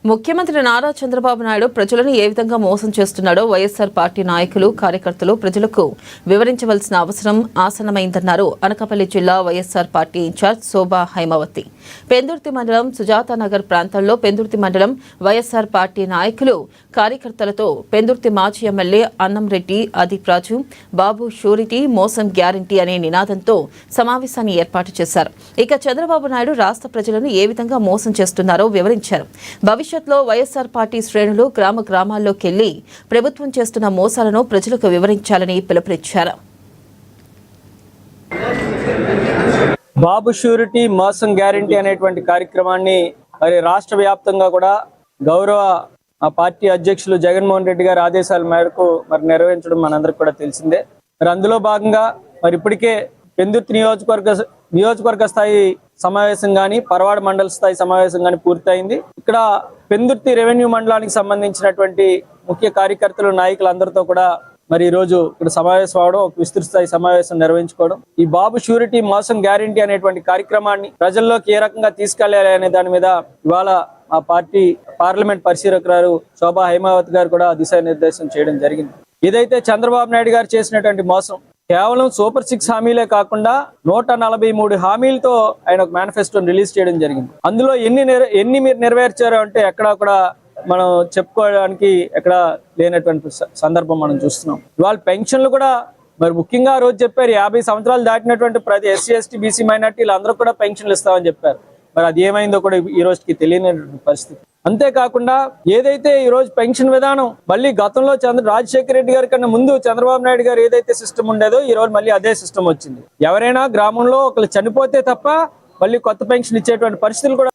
ముఖ్యమంత్రి నారా చంద్రబాబు నాయుడు ప్రజలను ఏ విధంగా మోసం చేస్తున్నాడో వైఎస్ఆర్ పార్టీ నాయకులు కార్యకర్తలు ప్రజలకు వివరించవలసిన అవసరం ఆసన్నమైందన్నారు అనకాపల్లి జిల్లా వైఎస్ఆర్ పార్టీ ఇన్ఛార్జ్ శోభా హైమావతి. పెందుర్తి మండలం సుజాతానగర్ ప్రాంతంలో పెందుర్తి మండలం వైఎస్ఆర్ పార్టీ నాయకులు కార్యకర్తలతో పెందుర్తి మాజీ ఎమ్మెల్యే అన్నంరెడ్డి అదీప్ రాజు బాబు షూరిటీ మోసం గ్యారంటీ అనే నినాదంతో సమావేశాన్ని ఏర్పాటు చేశారు. ఇక చంద్రబాబు నాయుడు రాష్ట్ర ప్రజలను ఏ విధంగా మోసం చేస్తున్నారో వివరించారు. భవిష్యత్తులో వైఎస్ఆర్ పార్టీ శ్రేణులు గ్రామాల్లోకి వెళ్లి ప్రభుత్వం చేస్తున్న మోసాలను ప్రజలకు వివరించాలని పిలుపునిచ్చారు. బాబు షూరిటీ మోసం గ్యారంటీ అనేటువంటి కార్యక్రమాన్ని మరి రాష్ట్ర వ్యాప్తంగా కూడా గౌరవ పార్టీ అధ్యక్షులు జగన్మోహన్ రెడ్డి గారి ఆదేశాల మేరకు మరి నిర్వహించడం మనందరికి కూడా తెలిసిందే. మరి అందులో భాగంగా మరి ఇప్పటికే పెందుర్తి నియోజకవర్గ స్థాయి సమావేశం కానీ పరవాడ మండల స్థాయి సమావేశం కానీ పూర్తయింది. ఇక్కడ పెందుర్తి రెవెన్యూ మండలానికి సంబంధించినటువంటి ముఖ్య కార్యకర్తలు నాయకులందరితో కూడా మరి ఈ రోజు ఇక్కడ సమావేశం అవడం, ఒక విస్తృత స్థాయి సమావేశం నిర్వహించుకోవడం, ఈ బాబు షూరిటీ మోసం గ్యారంటీ అనేటువంటి కార్యక్రమాన్ని ప్రజల్లోకి ఏ రకంగా తీసుకెళ్లాలి అనే దాని మీద ఇవాళ ఆ పార్టీ పార్లమెంట్ పరిశీలకురాలు శోభా హైమావతి గారు కూడా దిశానిర్దేశం చేయడం జరిగింది. ఇదైతే చంద్రబాబు నాయుడు గారు చేసినటువంటి మోసం కేవలం సూపర్ 6 హామీలే కాకుండా 143 హామీలతో ఆయన ఒక మేనిఫెస్టోని రిలీజ్ చేయడం జరిగింది. అందులో ఎన్ని మీరు నెరవేర్చారు అంటే ఎక్కడా కూడా మనం చెప్పుకోవడానికి ఎక్కడ లేనటువంటి సందర్భం మనం చూస్తున్నాం. ఇవాళ పెన్షన్లు కూడా మరి ముఖ్యంగా ఆ రోజు చెప్పారు 50 సంవత్సరాలు దాటినటువంటి ప్రతి ఎస్సీ ఎస్టీ బీసీ మైనార్టీలు అందరూ కూడా పెన్షన్లు ఇస్తామని చెప్పారు. మరి అది ఏమైందో కూడా ఈ రోజుకి తెలియనటువంటి పరిస్థితి. అంతేకాకుండా ఏదైతే ఈ రోజు పెన్షన్ విధానం మళ్ళీ గతంలో రాజశేఖర రెడ్డి గారి కన్నా ముందు చంద్రబాబు నాయుడు గారు ఏదైతే సిస్టమ్ ఉండేదో ఈ రోజు మళ్ళీ అదే సిస్టమ్ వచ్చింది. ఎవరైనా గ్రామంలో ఒకరు చనిపోతే తప్ప మళ్ళీ కొత్త పెన్షన్ ఇచ్చేటువంటి పరిస్థితులు కూడా